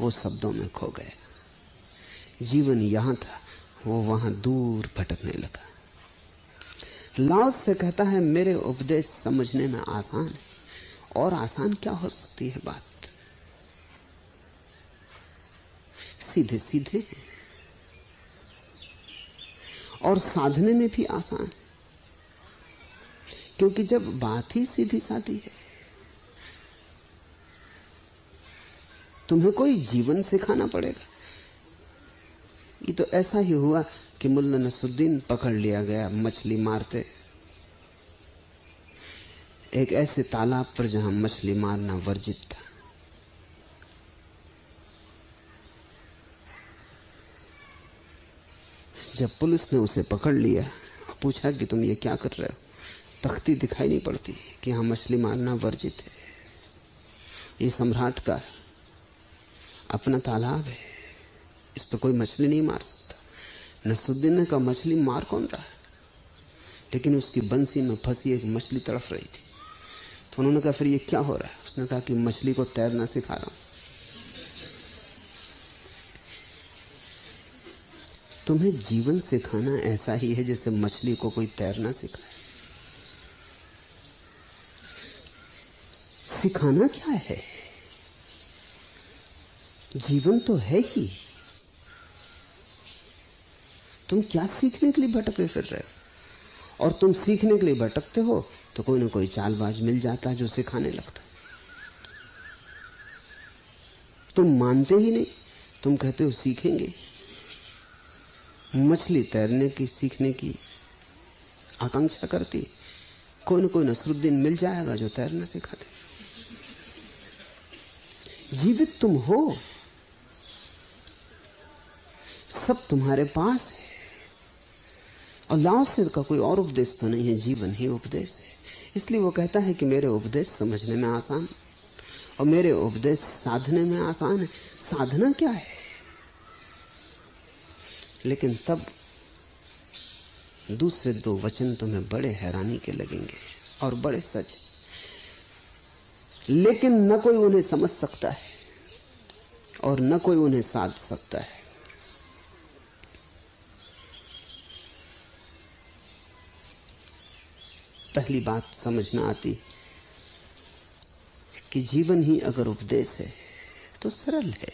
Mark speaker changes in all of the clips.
Speaker 1: वो शब्दों में खो गया। जीवन यहां था, वो वहां दूर भटकने लगा। लाओस से कहता है मेरे उपदेश समझने में आसान है। और आसान क्या हो सकती है बात? सीधे सीधे हैं और साधने में भी आसान है, क्योंकि जब बात ही सीधी साधी है, तुम्हें कोई जीवन सिखाना पड़ेगा। ये तो ऐसा ही हुआ कि मुल्ला नसरुद्दीन पकड़ लिया गया मछली मारते एक ऐसे तालाब पर जहां मछली मारना वर्जित था। जब पुलिस ने उसे पकड़ लिया, पूछा कि तुम ये क्या कर रहे हो? तख्ती दिखाई नहीं पड़ती कि यहां मछली मारना वर्जित है। ये सम्राट का अपना तालाब है, इस पर कोई मछली नहीं मार सकता। नसरुद्दीन ने कहा मछली मार कौन रहा है? लेकिन उसकी बंसी में फंसी एक मछली तड़फ रही थी। तो उन्होंने कहा फिर ये क्या हो रहा है? उसने कहा कि मछली को तैरना सिखा रहा हूं। तुम्हें जीवन सिखाना ऐसा ही है जैसे मछली को कोई तैरना सिखाए। सिखाना क्या है? जीवन तो है ही। तुम क्या सीखने के लिए भटके फिर रहे हो? और तुम सीखने के लिए भटकते हो तो कोई ना कोई चालबाज मिल जाता है जो सिखाने लगता। तुम मानते ही नहीं, तुम कहते हो सीखेंगे। मछली तैरने की सीखने की आकांक्षा करती, कोई ना कोई नसरुद्दीन मिल जाएगा जो तैरना सिखा दे। जीवित तुम हो, सब तुम्हारे पास है। और लाओस का कोई और उपदेश तो नहीं है, जीवन ही उपदेश है। इसलिए वो कहता है कि मेरे उपदेश समझने में आसान और मेरे उपदेश साधने में आसान है। साधना क्या है? लेकिन तब दूसरे दो वचन तुम्हें बड़े हैरानी के लगेंगे और बड़े सच। लेकिन न कोई उन्हें समझ सकता है और न कोई उन्हें साध सकता है। पहली बात समझ में आती कि जीवन ही अगर उपदेश है तो सरल है।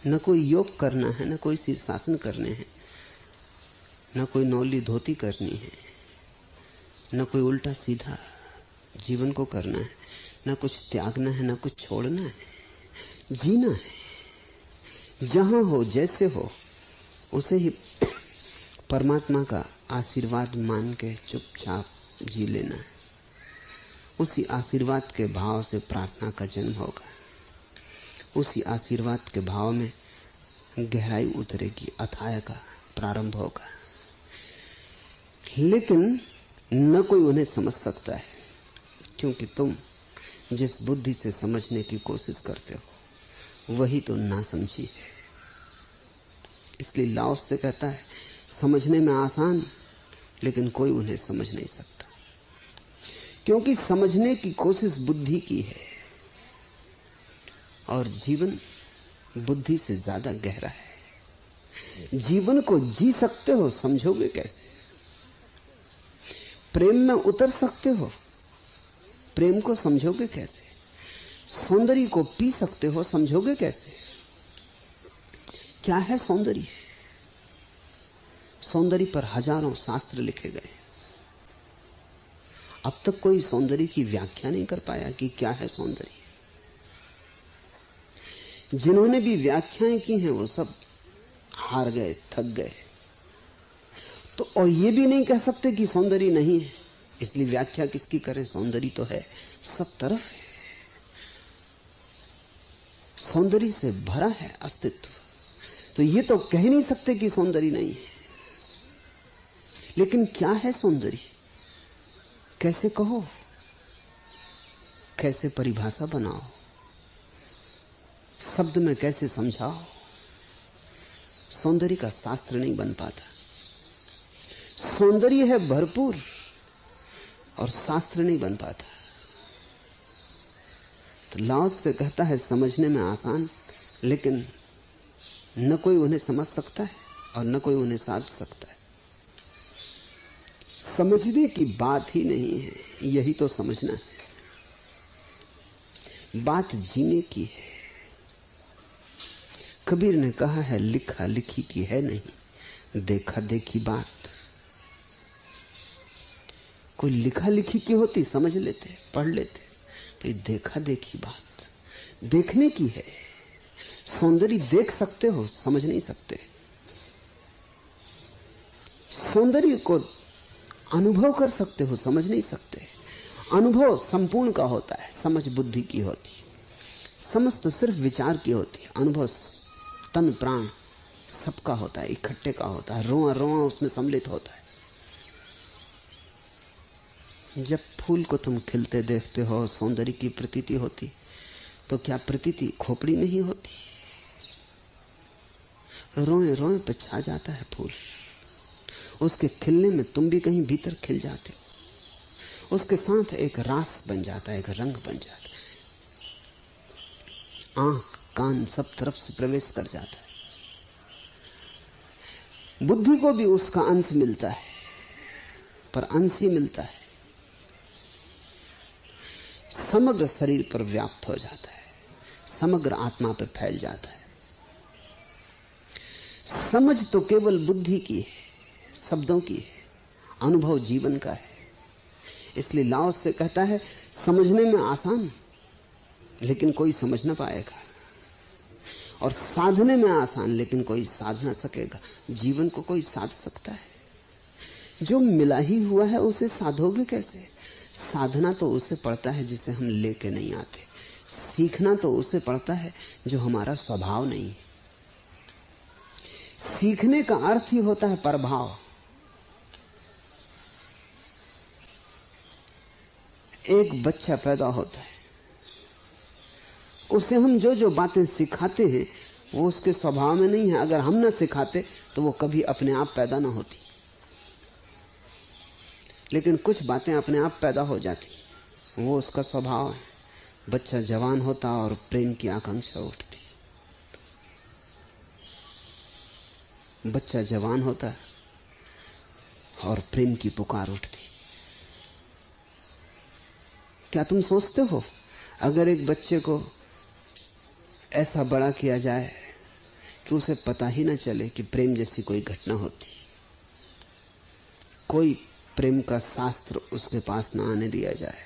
Speaker 1: न कोई योग करना है, न कोई शीर्षासन करने हैं, न कोई नौली धोती करनी है, न कोई उल्टा सीधा जीवन को करना है, न कुछ त्यागना है, न कुछ छोड़ना है। जीना है, जहां हो जैसे हो उसे ही परमात्मा का आशीर्वाद मान के चुपचाप जी लेना है। उसी आशीर्वाद के भाव से प्रार्थना का जन्म होगा, उसी आशीर्वाद के भाव में गहराई उतरेगी, अथाह का प्रारंभ होगा। लेकिन न कोई उन्हें समझ सकता है, क्योंकि तुम जिस बुद्धि से समझने की कोशिश करते हो वही तो ना समझी है। इसलिए लाओस से कहता है समझने में आसान, लेकिन कोई उन्हें समझ नहीं सकता, क्योंकि समझने की कोशिश बुद्धि की है और जीवन बुद्धि से ज्यादा गहरा है। जीवन को जी सकते हो, समझोगे कैसे? प्रेम में उतर सकते हो, प्रेम को समझोगे कैसे? सौंदर्य को पी सकते हो, समझोगे कैसे? क्या है सौंदर्य? सौंदर्य पर हजारों शास्त्र लिखे गए, अब तक कोई सौंदर्य की व्याख्या नहीं कर पाया कि क्या है सौंदर्य। जिन्होंने भी व्याख्याएं की हैं वो सब हार गए, थक गए। तो और ये भी नहीं कह सकते कि सौंदर्य नहीं है, इसलिए व्याख्या किसकी करें? सौंदर्य तो है, सब तरफ है, सौंदर्य से भरा है अस्तित्व। तो ये तो कह नहीं सकते कि सौंदर्य नहीं है। लेकिन क्या है सौंदर्य? कैसे कहो, कैसे परिभाषा बनाओ, शब्द में कैसे समझाओ? सौंदर्य का शास्त्र नहीं बन पाता। सौंदर्य है भरपूर और शास्त्र नहीं बन पाता। तो लाओस से कहता है समझने में आसान, लेकिन न कोई उन्हें समझ सकता है और न कोई उन्हें साध सकता है। समझने की बात ही नहीं है, यही तो समझना है। बात जीने की है। कबीर ने कहा है लिखा लिखी की है नहीं, देखा देखी बात। कोई लिखा लिखी की होती समझ लेते, पढ़ लेते, तो देखा देखी बात देखने की है। सौंदर्य देख सकते हो, समझ नहीं सकते। सौंदर्य को अनुभव कर सकते हो, समझ नहीं सकते। अनुभव संपूर्ण का होता है, समझ बुद्धि की होती है। समझ तो सिर्फ विचार की होती है, अनुभव तन प्राण सबका होता है, इकट्ठे का होता है, रोआ रोआ उसमें सम्मिलित होता है। जब फूल को तुम खिलते देखते हो, सौंदर्य की प्रतीति होती, तो क्या प्रतीति खोपड़ी में ही होती? रोए रोए पे छा जाता है फूल। उसके खिलने में तुम भी कहीं भीतर खिल जाते हो। उसके साथ एक रास बन जाता है, एक रंग बन जाता है। आंख कान सब तरफ से प्रवेश कर जाता है। बुद्धि को भी उसका अंश मिलता है, पर अंश ही मिलता है, समग्र शरीर पर व्याप्त हो जाता है, समग्र आत्मा पर फैल जाता है। समझ तो केवल बुद्धि की है, शब्दों की है, अनुभव जीवन का है। इसलिए लाओस से कहता है समझने में आसान, लेकिन कोई समझ ना पाएगा, और साधने में आसान, लेकिन कोई साध ना सकेगा। जीवन को कोई साध सकता है? जो मिला ही हुआ है उसे साधोगे कैसे? साधना तो उसे पड़ता है जिसे हम लेके नहीं आते। सीखना तो उसे पड़ता है जो हमारा स्वभाव नहीं है। सीखने का अर्थ ही होता है प्रभाव। एक बच्चा पैदा होता है, उसे हम जो जो बातें सिखाते हैं वो उसके स्वभाव में नहीं है। अगर हम ना सिखाते तो वो कभी अपने आप पैदा ना होती, लेकिन कुछ बातें अपने आप पैदा हो जाती, वो उसका स्वभाव है। बच्चा जवान होता और प्रेम की आकांक्षा उठती। बच्चा जवान होता और प्रेम की पुकार उठती। क्या तुम सोचते हो अगर एक बच्चे को ऐसा बड़ा किया जाए कि उसे पता ही ना चले कि प्रेम जैसी कोई घटना होती, कोई प्रेम का शास्त्र उसके पास ना आने दिया जाए,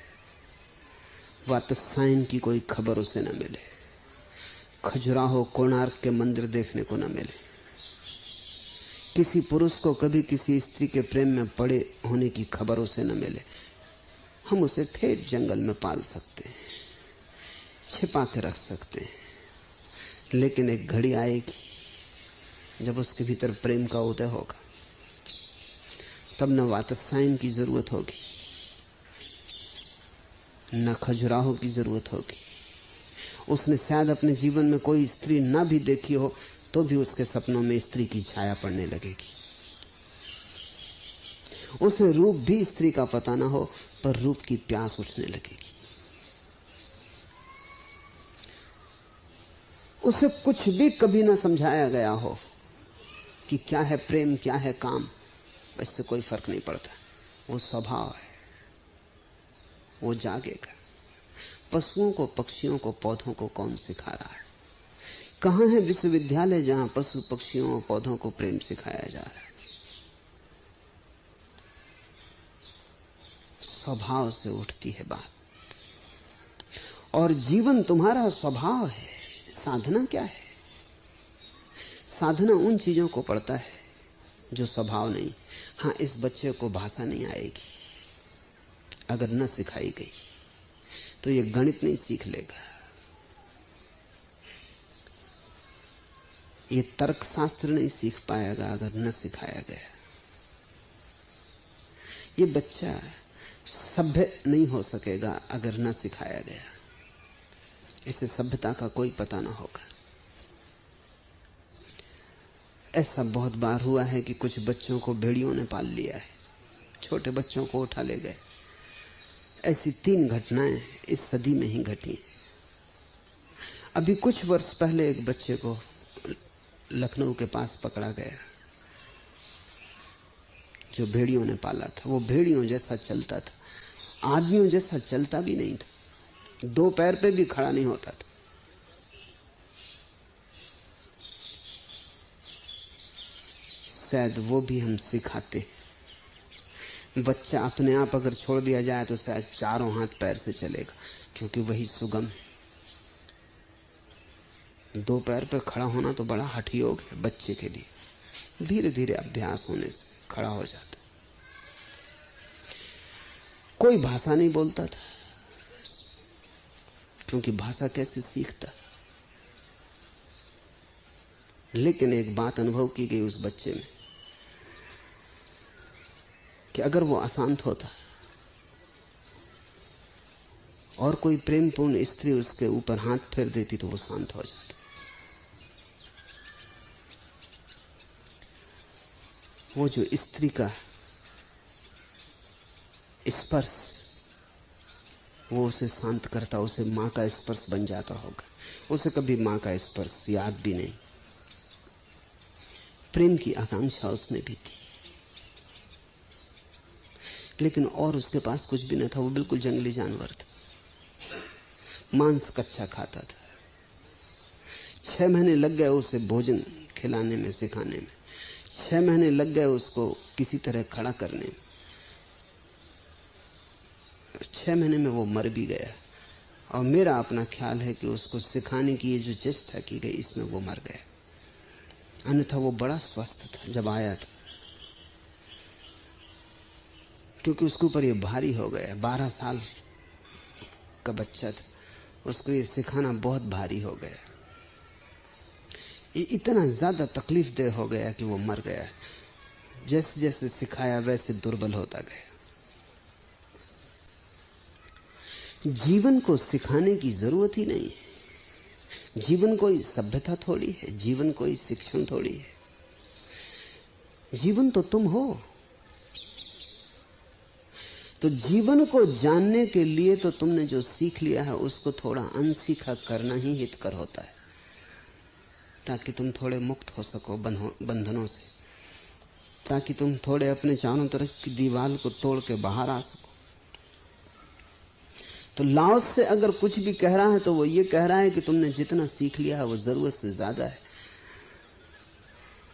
Speaker 1: वात्स्यायन की कोई खबर उसे न मिले, खजुराहो कोणार्क के मंदिर देखने को न मिले, किसी पुरुष को कभी किसी स्त्री के प्रेम में पड़े होने की खबर उसे न मिले, हम उसे ठेठ जंगल में पाल सकते हैं, छिपा के रख सकते हैं, लेकिन एक घड़ी आएगी जब उसके भीतर प्रेम का उदय होगा। तब न वात्स्यायन की जरूरत होगी, न खजुराहो की जरूरत होगी। उसने शायद अपने जीवन में कोई स्त्री ना भी देखी हो तो भी उसके सपनों में स्त्री की छाया पड़ने लगेगी। उसे रूप भी स्त्री का पता ना हो, पर रूप की प्यास उठने लगेगी। उसे कुछ भी कभी ना समझाया गया हो कि क्या है प्रेम, क्या है काम, इससे कोई फर्क नहीं पड़ता। वो स्वभाव है, वो जागेगा। पशुओं को, पक्षियों को, पौधों को कौन सिखा रहा है? कहां है विश्वविद्यालय जहां पशु पक्षियों और पौधों को प्रेम सिखाया जा रहा है? स्वभाव से उठती है बात। और जीवन तुम्हारा स्वभाव है। साधना क्या है? साधना उन चीजों को पड़ता है जो स्वभाव नहीं। हाँ, इस बच्चे को भाषा नहीं आएगी, अगर न सिखाई गई तो ये गणित नहीं सीख लेगा, ये तर्कशास्त्र नहीं सीख पाएगा अगर न सिखाया गया। ये बच्चा सभ्य नहीं हो सकेगा अगर न सिखाया गया। इसे सभ्यता का कोई पता ना होगा। ऐसा बहुत बार हुआ है कि कुछ बच्चों को भेड़ियों ने पाल लिया है, छोटे बच्चों को उठा ले गए। ऐसी 3 घटनाएं इस सदी में ही घटी। अभी कुछ वर्ष पहले एक बच्चे को लखनऊ के पास पकड़ा गया, जो भेड़ियों ने पाला था। वो भेड़ियों जैसा चलता था, आदमियों जैसा चलता भी नहीं था, दो पैर पे भी खड़ा नहीं होता था। शायद वो भी हम सिखाते। बच्चा अपने आप अगर छोड़ दिया जाए तो शायद चारों हाथ पैर से चलेगा, क्योंकि वही सुगम है। दो पैर पर खड़ा होना तो बड़ा हठयोग है बच्चे के लिए। धीरे धीरे अभ्यास होने से खड़ा हो जाता। कोई भाषा नहीं बोलता था, क्योंकि भाषा कैसे सीखता। लेकिन एक बात अनुभव की गई उस बच्चे में कि अगर वो अशांत होता और कोई प्रेमपूर्ण स्त्री उसके ऊपर हाथ फेर देती तो वो शांत हो जाता। वो जो स्त्री का स्पर्श वो उसे शांत करता, उसे मां का स्पर्श बन जाता होगा। उसे कभी मां का स्पर्श याद भी नहीं। प्रेम की आकांक्षा उसमें भी थी, लेकिन और उसके पास कुछ भी न था। वो बिल्कुल जंगली जानवर था, मांस कच्चा खाता था। 6 महीने लग गए उसे भोजन खिलाने में, सिखाने में। 6 महीने लग गए उसको किसी तरह खड़ा करने में। 6 महीने में वो मर भी गया। और मेरा अपना ख्याल है कि उसको सिखाने की ये जो चेष्टा की गई, इसमें वो मर गया। अन्यथा वो बड़ा स्वस्थ था जब आया था, क्योंकि उसके ऊपर ये भारी हो गया। 12 साल का बच्चा था, उसको ये सिखाना बहुत भारी हो गया। ये इतना ज्यादा तकलीफ दे हो गया कि वो मर गया। जैसे जैसे सिखाया वैसे दुर्बल होता गया। जीवन को सिखाने की जरूरत ही नहीं है। जीवन कोई सभ्यता थोड़ी है, जीवन कोई शिक्षण थोड़ी है। जीवन तो तुम हो। तो जीवन को जानने के लिए तो तुमने जो सीख लिया है उसको थोड़ा अनसीखा करना ही हितकर होता है, ताकि तुम थोड़े मुक्त हो सको बंधनों से, ताकि तुम थोड़े अपने चारों तरफ की दीवार को तोड़ के बाहर आ सको। तो लाओस से अगर कुछ भी कह रहा है तो वो ये कह रहा है कि तुमने जितना सीख लिया है वो जरूरत से ज्यादा है।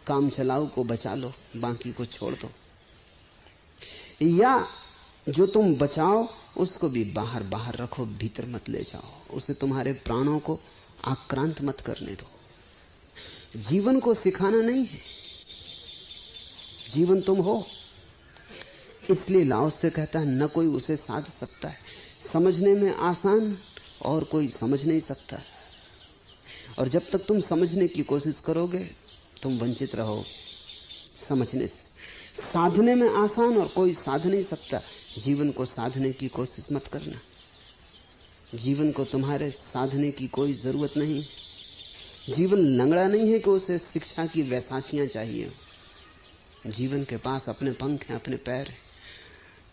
Speaker 1: काम चलाओ को बचा लो, बाकी को छोड़ दो। या जो तुम बचाओ उसको भी बाहर बाहर रखो, भीतर मत ले जाओ। उसे तुम्हारे प्राणों को आक्रांत मत करने दो। जीवन को सिखाना नहीं है, जीवन तुम हो। इसलिए लाओस से कहता है न कोई उसे साध सकता है। समझने में आसान और कोई समझ नहीं सकता। और जब तक तुम समझने की कोशिश करोगे तुम वंचित रहोगे समझने से। साधने में आसान और कोई साध नहीं सकता। जीवन को साधने की कोशिश मत करना। जीवन को तुम्हारे साधने की कोई जरूरत नहीं। जीवन लंगड़ा नहीं है कि उसे शिक्षा की वैसाखियां चाहिए। जीवन के पास अपने पंख हैं, अपने पैर हैं।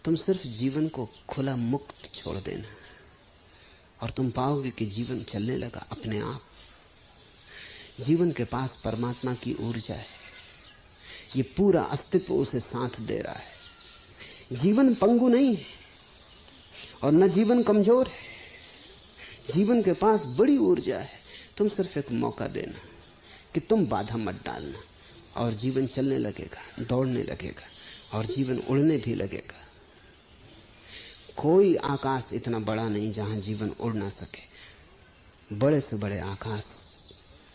Speaker 1: तुम सिर्फ जीवन को खुला मुक्त छोड़ देना और तुम पाओगे कि जीवन चलने लगा अपने आप। जीवन के पास परमात्मा की ऊर्जा है, ये पूरा अस्तित्व उसे साथ दे रहा है। जीवन पंगु नहीं है और न जीवन कमजोर है। जीवन के पास बड़ी ऊर्जा है। तुम सिर्फ एक मौका देना कि तुम बाधा मत डालना और जीवन चलने लगेगा, दौड़ने लगेगा और जीवन उड़ने भी लगेगा। कोई आकाश इतना बड़ा नहीं जहां जीवन उड़ ना सके। बड़े से बड़े आकाश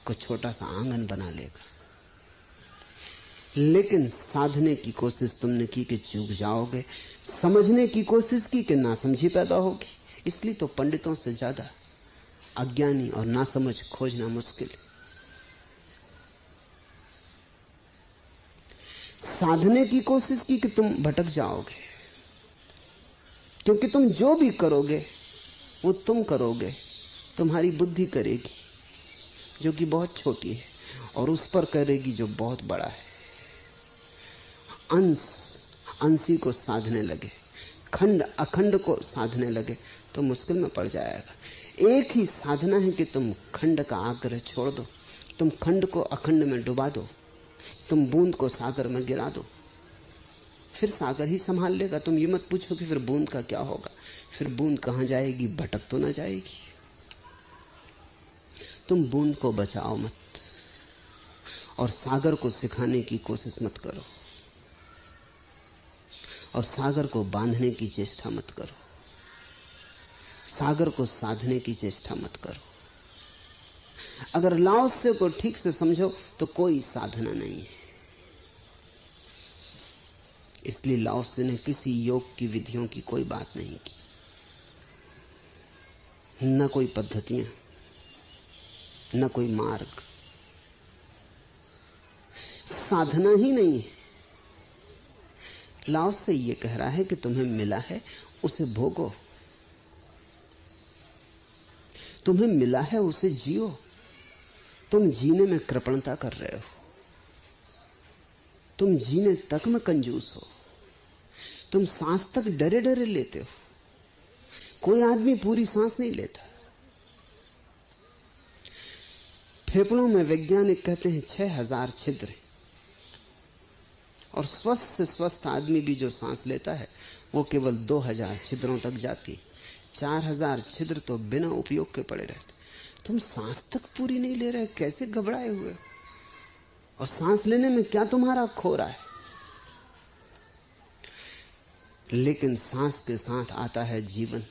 Speaker 1: को छोटा सा आंगन बना लेगा। लेकिन साधने की कोशिश तुमने की कि चूक जाओगे, समझने की कोशिश की कि नासमझी पैदा होगी। इसलिए तो पंडितों से ज्यादा अज्ञानी और नासमझ खोजना मुश्किल है। साधने की कोशिश की कि तुम भटक जाओगे, क्योंकि तुम जो भी करोगे वो तुम करोगे, तुम्हारी बुद्धि करेगी जो कि बहुत छोटी है और उस पर करेगी जो बहुत बड़ा है। अंशी को साधने लगे, खंड अखंड को साधने लगे तो मुश्किल में पड़ जाएगा। एक ही साधना है कि तुम खंड का आग्रह छोड़ दो, तुम खंड को अखंड में डुबा दो, तुम बूंद को सागर में गिरा दो, फिर सागर ही संभाल लेगा। तुम ये मत पूछो कि फिर बूंद का क्या होगा, फिर बूंद कहां जाएगी, भटक तो ना जाएगी। तुम बूंद को बचाओ मत और सागर को सिखाने की कोशिश मत करो और सागर को बांधने की चेष्टा मत करो, सागर को साधने की चेष्टा मत करो। अगर लाओत्से को ठीक से समझो तो कोई साधना नहीं है। इसलिए लाओत्से ने किसी योग की विधियों की कोई बात नहीं की, न कोई पद्धतियां, न कोई मार्ग। साधना ही नहीं है। लाओत्से ये कह रहा है कि तुम्हें मिला है उसे भोगो, तुम्हें मिला है उसे जियो। तुम जीने में कृपणता कर रहे हो, तुम जीने तक में कंजूस हो, तुम सांस तक डरे डरे लेते हो। कोई आदमी पूरी सांस नहीं लेता। फेफड़ों में वैज्ञानिक कहते हैं 6000 छिद्र हैं, और स्वस्थ से स्वस्थ आदमी भी जो सांस लेता है वो केवल 2000 छिद्रों तक जाती। 4000 छिद्र तो बिना उपयोग के पड़े रहते। तुम सांस तक पूरी नहीं ले रहे, कैसे घबराए हुए हो? और सांस लेने में क्या तुम्हारा खो रहा है? लेकिन सांस के साथ आता है जीवन,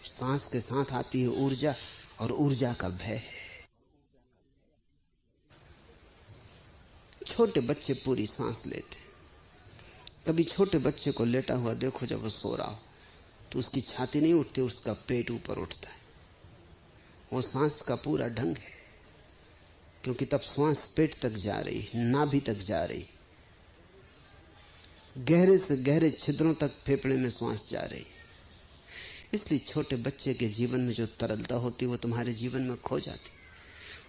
Speaker 1: सांस के साथ आती है ऊर्जा, और ऊर्जा का भय है। छोटे बच्चे पूरी सांस लेते। कभी छोटे बच्चे को लेटा हुआ देखो, जब वो सो रहा हो तो उसकी छाती नहीं उठती, उसका पेट ऊपर उठता है। वो सांस का पूरा ढंग है, क्योंकि तब श्वास पेट तक जा रही, नाभि तक जा रही, गहरे से गहरे छिद्रों तक फेफड़े में श्वास जा रही। इसलिए छोटे बच्चे के जीवन में जो तरलता होती वो तुम्हारे जीवन में खो जाती,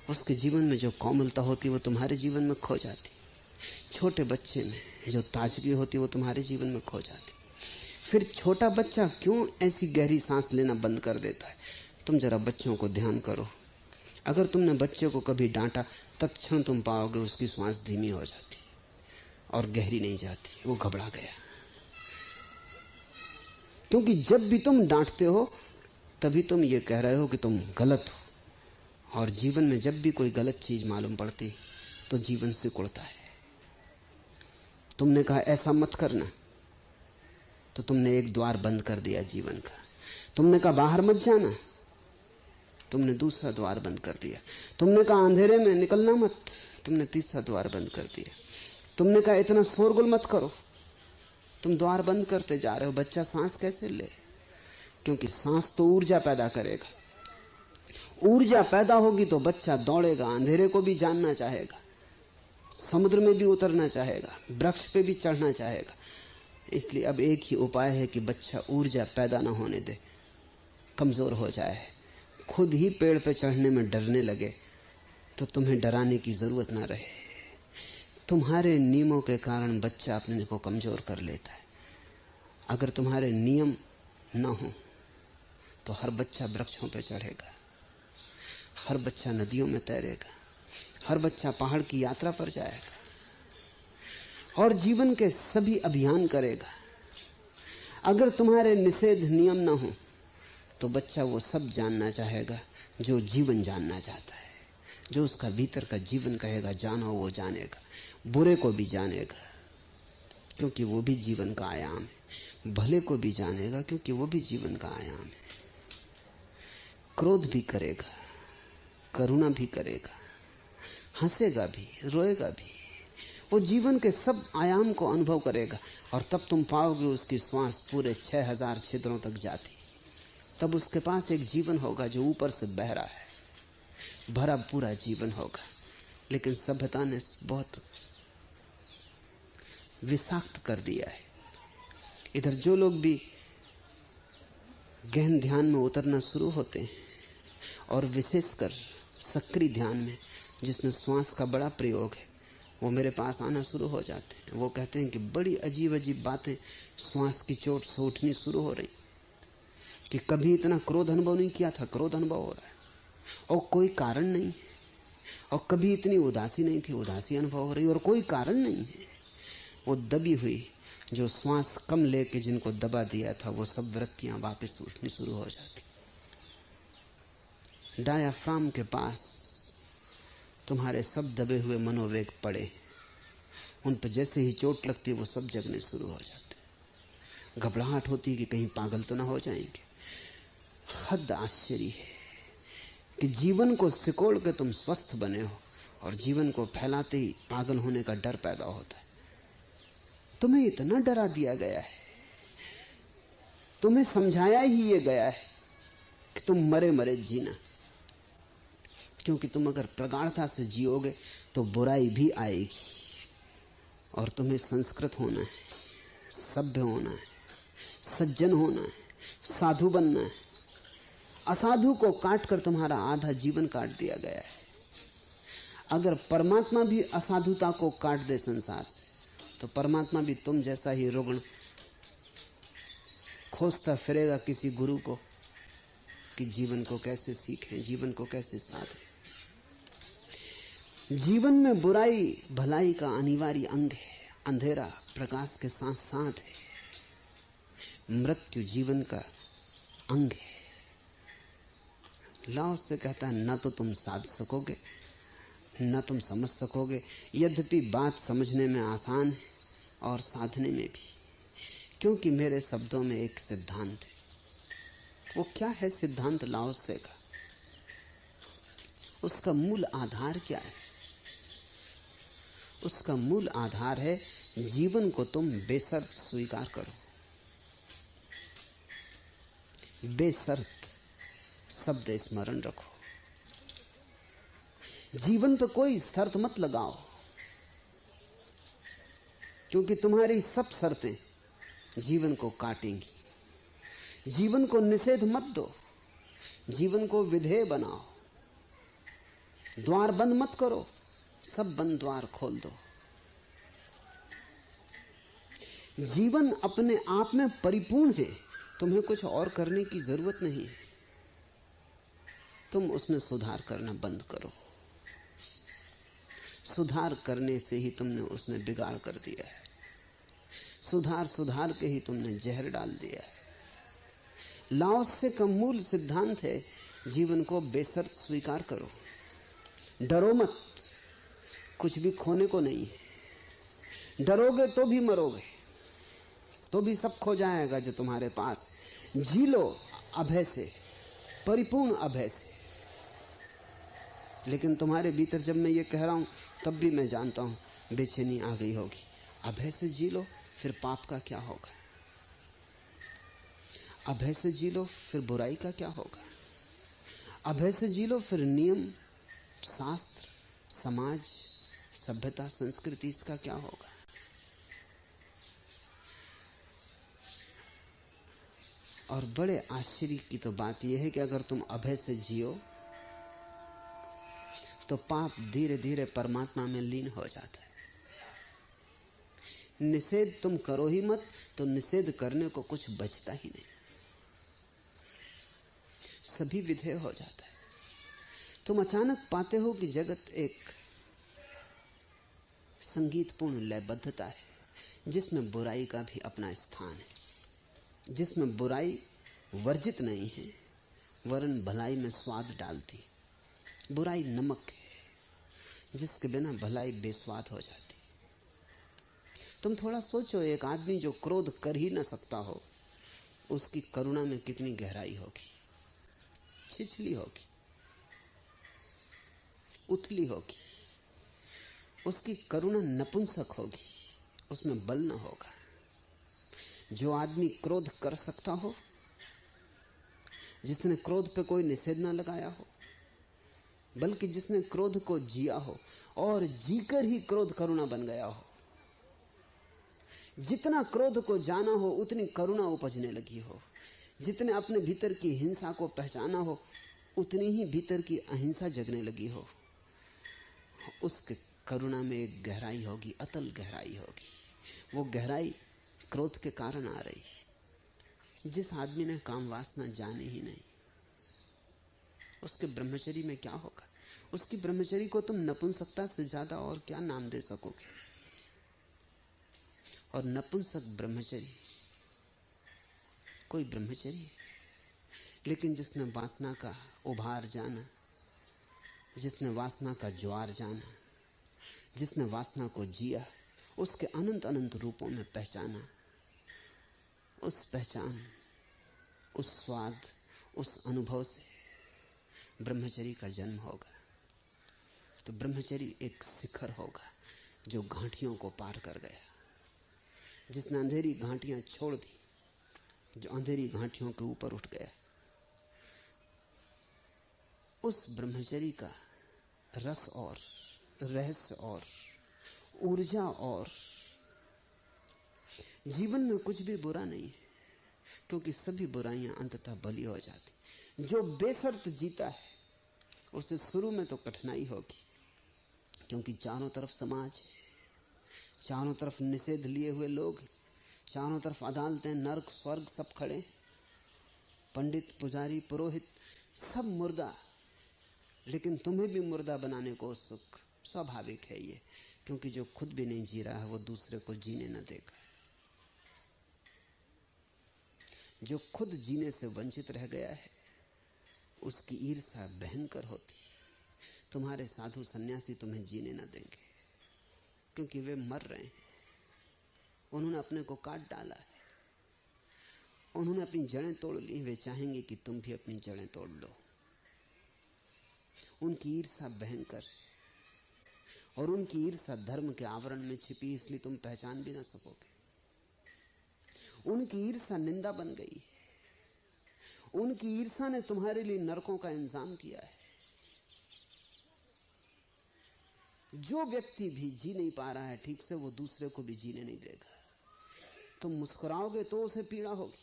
Speaker 1: उसके जीवन में जो कोमलता होती वो तुम्हारे जीवन में खो जाती, छोटे बच्चे में जो ताजगी होती वो तुम्हारे जीवन में खो जाती। फिर छोटा बच्चा क्यों ऐसी गहरी सांस लेना बंद कर देता है? तुम जरा बच्चों को ध्यान करो। अगर तुमने बच्चे को कभी डांटा, तत्क्षण तुम पाओगे उसकी श्वास धीमी हो जाती और गहरी नहीं जाती, वो घबरा गया। क्योंकि जब भी तुम डांटते हो तभी तुम ये कह रहे हो कि तुम गलत हो, और जीवन में जब भी कोई गलत चीज मालूम पड़ती तो जीवन सिकुड़ता है। तुमने कहा ऐसा मत करना, तो तुमने एक द्वार बंद कर दिया जीवन का। तुमने कहा बाहर मत जाना, तुमने दूसरा द्वार बंद कर दिया। तुमने कहा अंधेरे में निकलना मत, तुमने तीसरा द्वार बंद कर दिया। तुमने कहा इतना शोरगुल मत करो, तुम द्वार बंद करते जा रहे हो। बच्चा सांस कैसे ले? क्योंकि सांस तो ऊर्जा पैदा करेगा। ऊर्जा पैदा होगी तो बच्चा दौड़ेगा, अंधेरे को भी जानना चाहेगा, समुद्र में भी उतरना चाहेगा, वृक्ष पे भी चढ़ना चाहेगा। इसलिए अब एक ही उपाय है कि बच्चा ऊर्जा पैदा ना होने दे, कमजोर हो जाए, खुद ही पेड़ पे चढ़ने में डरने लगे, तो तुम्हें डराने की जरूरत ना रहे। तुम्हारे नियमों के कारण बच्चा अपने को कमजोर कर लेता है। अगर तुम्हारे नियम ना हो तो हर बच्चा वृक्षों पे चढ़ेगा, हर बच्चा नदियों में तैरेगा, हर बच्चा पहाड़ की यात्रा पर जाएगा और जीवन के सभी अभियान करेगा। अगर तुम्हारे निषेध नियम ना हो तो बच्चा वो सब जानना चाहेगा जो जीवन जानना चाहता है, जो उसका भीतर का जीवन कहेगा जानो वो जानेगा, बुरे को भी जानेगा क्योंकि वो भी जीवन का आयाम है, भले को भी जानेगा क्योंकि वो भी जीवन का आयाम है। क्रोध भी करेगा, करुणा भी करेगा, हंसेगा भी, रोएगा भी, वो जीवन के सब आयाम को अनुभव करेगा। और तब तुम पाओगे उसकी श्वास पूरे 6000 छिद्रों तक जाती। तब उसके पास एक जीवन होगा जो ऊपर से बह रहा है, भरा पूरा जीवन होगा। लेकिन सभ्यता ने बहुत विषाक्त कर दिया है। इधर जो लोग भी गहन ध्यान में उतरना शुरू होते हैं, और विशेषकर सक्रिय ध्यान में जिसमें श्वास का बड़ा प्रयोग है, वो मेरे पास आना शुरू हो जाते हैं। वो कहते हैं कि बड़ी अजीब अजीब बातें श्वास की चोट से उठनी शुरू हो रही, कि कभी इतना क्रोध अनुभव नहीं किया था, क्रोध अनुभव हो रहा है, और कोई कारण नहीं है। और कभी इतनी उदासी नहीं थी, उदासी अनुभव हो रही, और कोई कारण नहीं है। वो दबी हुई जो श्वास कम लेके जिनको दबा दिया था, वो सब वृत्तियां वापस उठनी शुरू हो जाती। डायाफ्राम के पास तुम्हारे सब दबे हुए मनोवेग पड़े, उन पर जैसे ही चोट लगती है वो सब जगने शुरू हो जाते। घबराहट होती है कि कहीं पागल तो ना हो जाएंगे। हद आश्चर्य है कि जीवन को सिकोड़ के तुम स्वस्थ बने हो, और जीवन को फैलाते ही पागल होने का डर पैदा होता है। तुम्हें इतना डरा दिया गया है, तुम्हें समझाया ही ये गया है कि तुम मरे मरे जीना, क्योंकि तुम अगर प्रगाढ़ता से जियोगे तो बुराई भी आएगी, और तुम्हें संस्कृत होना है, सभ्य होना है, सज्जन होना है, साधु बनना है। असाधु को काट कर तुम्हारा आधा जीवन काट दिया गया है। अगर परमात्मा भी असाधुता को काट दे संसार से, तो परमात्मा भी तुम जैसा ही रुग्ण खोजता फिरेगा किसी गुरु को कि जीवन को कैसे सीखें, जीवन को कैसे साधें। जीवन में बुराई भलाई का अनिवार्य अंग है, अंधेरा प्रकाश के साथ साथ है, मृत्यु जीवन का अंग है। लाओस से कहता है, न तो तुम साध सकोगे, न तुम समझ सकोगे, यद्यपि बात समझने में आसान है और साधने में भी, क्योंकि मेरे शब्दों में एक सिद्धांत है। वो क्या है सिद्धांत लाओस से का? उसका मूल आधार क्या है? उसका मूल आधार है, जीवन को तुम बेशर्त स्वीकार करो। बेशर्त शब्द स्मरण रखो। जीवन पर कोई शर्त मत लगाओ, क्योंकि तुम्हारी सब शर्तें जीवन को काटेंगी। जीवन को निषेध मत दो, जीवन को विधेय बनाओ। द्वार बंद मत करो, सब बंद द्वार खोल दो। जीवन अपने आप में परिपूर्ण है, तुम्हें कुछ और करने की जरूरत नहीं है। तुम उसमें सुधार करना बंद करो। सुधार करने से ही तुमने उसमें बिगाड़ कर दिया है। सुधार के ही तुमने जहर डाल दिया है। लाओसे का मूल सिद्धांत है, जीवन को बेशर्त स्वीकार करो। डरो मत, कुछ भी खोने को नहीं है। डरोगे तो भी मरोगे, तो भी सब खो जाएगा जो तुम्हारे पास। जी लो अभय से, परिपूर्ण अभय से। लेकिन तुम्हारे भीतर जब मैं ये कह रहा हूं, तब भी मैं जानता हूं बेचैनी आ गई होगी। अभय से जी लो, फिर पाप का क्या होगा? अभय से जी लो, फिर बुराई का क्या होगा? अभय से जी लो, फिर नियम, शास्त्र, समाज, सभ्यता, संस्कृति, इसका क्या होगा? और बड़े आश्चर्य की तो बात यह है कि अगर तुम अभय से जियो तो पाप धीरे धीरे परमात्मा में लीन हो जाता है। निषेध तुम करो ही मत, तो निषेध करने को कुछ बचता ही नहीं, सभी विधेय हो जाता है। तुम अचानक पाते हो कि जगत एक संगीतपूर्ण लयबद्धता है, जिसमें बुराई का भी अपना स्थान है, जिसमें बुराई वर्जित नहीं है, वरन भलाई में स्वाद डालती। बुराई नमक है, जिसके बिना भलाई बेस्वाद हो जाती। तुम थोड़ा सोचो, एक आदमी जो क्रोध कर ही ना सकता हो, उसकी करुणा में कितनी गहराई होगी, छिछली होगी, उथली होगी। उसकी करुणा नपुंसक होगी, उसमें बल न होगा। जो आदमी क्रोध कर सकता हो, जिसने क्रोध पे कोई निषेध ना लगाया हो, बल्कि जिसने क्रोध को जिया हो और जीकर ही क्रोध करुणा बन गया हो, जितना क्रोध को जाना हो उतनी करुणा उपजने लगी हो, जितने अपने भीतर की हिंसा को पहचाना हो उतनी ही भीतर की अहिंसा जगने लगी हो, उसके करुणा में एक गहराई होगी, अतल गहराई होगी। वो गहराई क्रोध के कारण आ रही है। जिस आदमी ने काम वासना जानी ही नहीं, उसके ब्रह्मचर्य में क्या होगा? उसकी ब्रह्मचर्य को तुम नपुंसकता से ज्यादा और क्या नाम दे सकोगे? और नपुंसक ब्रह्मचर्य कोई ब्रह्मचर्य है? लेकिन जिसने वासना का उभार जाना, जिसने वासना का ज्वार जाना, जिसने वासना को जिया, उसके अनंत अनंत रूपों में पहचाना, उस पहचान, उस स्वाद, उस अनुभव से ब्रह्मचर्य का जन्म होगा। तो ब्रह्मचर्य एक शिखर होगा जो घाटियों को पार कर गया, जिसने अंधेरी घाटियां छोड़ दी, जो अंधेरी घाटियों के ऊपर उठ गया। उस ब्रह्मचर्य का रस और रहस्य और ऊर्जा और जीवन में कुछ भी बुरा नहीं है, क्योंकि सभी बुराइयां अंततः बलि हो जाती। जो बेशर्त जीता है उसे शुरू में तो कठिनाई होगी, क्योंकि चारों तरफ समाज है, चारों तरफ निषेध लिए हुए लोग, चारों तरफ अदालतें, नरक स्वर्ग सब खड़े, पंडित पुजारी पुरोहित सब मुर्दा, लेकिन तुम्हें भी मुर्दा बनाने को उत्सुक। स्वाभाविक है ये, क्योंकि जो खुद भी नहीं जी रहा है वो दूसरे को जीने न देगा। जो खुद जीने से वंचित रह गया है उसकी ईर्ष्या भयंकर होती। तुम्हारे साधु सन्यासी तुम्हें जीने न देंगे, क्योंकि वे मर रहे हैं, उन्होंने अपने को काट डाला है, उन्होंने अपनी जड़ें तोड़ ली। वे चाहेंगे कि तुम भी अपनी जड़ें तोड़ लो। उनकी ईर्ष्या भयंकर है, और उनकी ईर्ष्या धर्म के आवरण में छिपी, इसलिए तुम पहचान भी ना सकोगे। उनकी ईर्ष्या निंदा बन गई है, उनकी ईर्ष्या ने तुम्हारे लिए नरकों का इंतजाम किया है। जो व्यक्ति भी जी नहीं पा रहा है ठीक से, वो दूसरे को भी जीने नहीं देगा। तुम मुस्कुराओगे तो उसे पीड़ा होगी,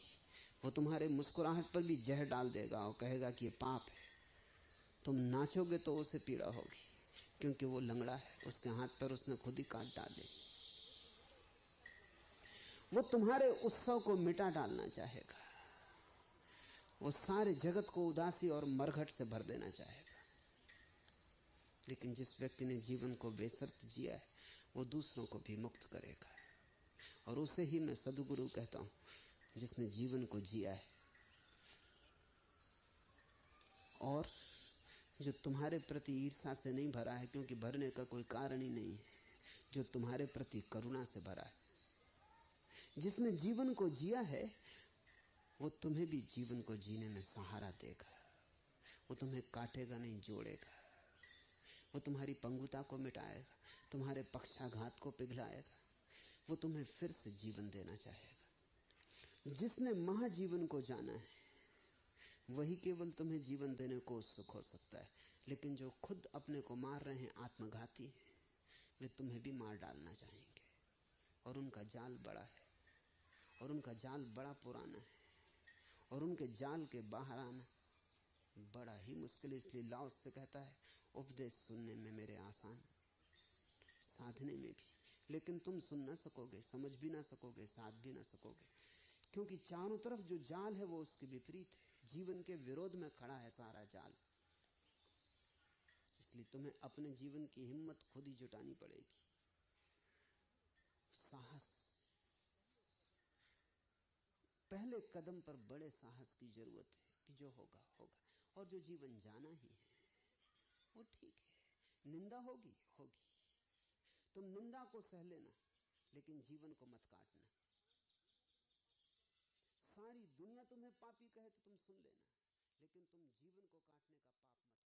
Speaker 1: वो तुम्हारे मुस्कुराहट पर भी जहर डाल देगा और कहेगा कि ये पाप है। तुम नाचोगे तो उसे पीड़ा होगी, क्योंकि वो लंगड़ा है, उसके हाथ पर उसने खुद ही काट डाले। वो तुम्हारे उत्सव को मिटा डालना चाहेगा, वो सारे जगत को उदासी और मरघट से भर देना चाहेगा। लेकिन जिस व्यक्ति ने जीवन को बेशर्त जिया है वो दूसरों को भी मुक्त करेगा, और उसे ही मैं सद्गुरु कहता हूं, जिसने जीवन को जिया है और जो तुम्हारे प्रति ईर्ष्या से नहीं भरा है, क्योंकि भरने का कोई कारण ही नहीं है, जो तुम्हारे प्रति करुणा से भरा है। जिसने जीवन को जिया है वो तुम्हें भी जीवन को जीने में सहारा देगा। वो तुम्हें काटेगा नहीं, जोड़ेगा। वो तुम्हारी पंगुता को मिटाएगा, तुम्हारे पक्षाघात को पिघलाएगा। वो तुम्हें फिर से जीवन देना चाहेगा। जिसने महाजीवन को जाना है वही केवल तुम्हें जीवन देने को उत्सुक हो सकता है। लेकिन जो खुद अपने को मार रहे हैं, आत्मघाती हैं, वे तुम्हें भी मार डालना चाहेंगे। और उनका जाल बड़ा है, और उनका जाल बड़ा पुराना है, और उनके जाल के बाहर आना बड़ा ही मुश्किल। इसलिए लाओस से कहता है, उपदेश सुनने में मेरे आसान, साधने में भी। लेकिन तुम सुन ना सकोगे, समझ भी ना सकोगे, साध भी ना सकोगे, क्योंकि चारों तरफ जो जाल है वो उसके विपरीत है। जीवन के विरोध में खड़ा है सारा जाल। इसलिए तुम्हें अपने जीवन की हिम्मत खुद ही जुटानी पड़ेगी। साहस, पहले कदम पर बड़े साहस की जरूरत है कि जो होगा होगा। और जो जीवन जाना ही है वो ठीक है, निंदा होगी होगी, तुम निंदा को सह लेना, लेकिन जीवन को मत काटना। सारी दुनिया तुम्हें पापी कहे तो तुम सुन लेना, लेकिन तुम जीवन को काटने का पाप मत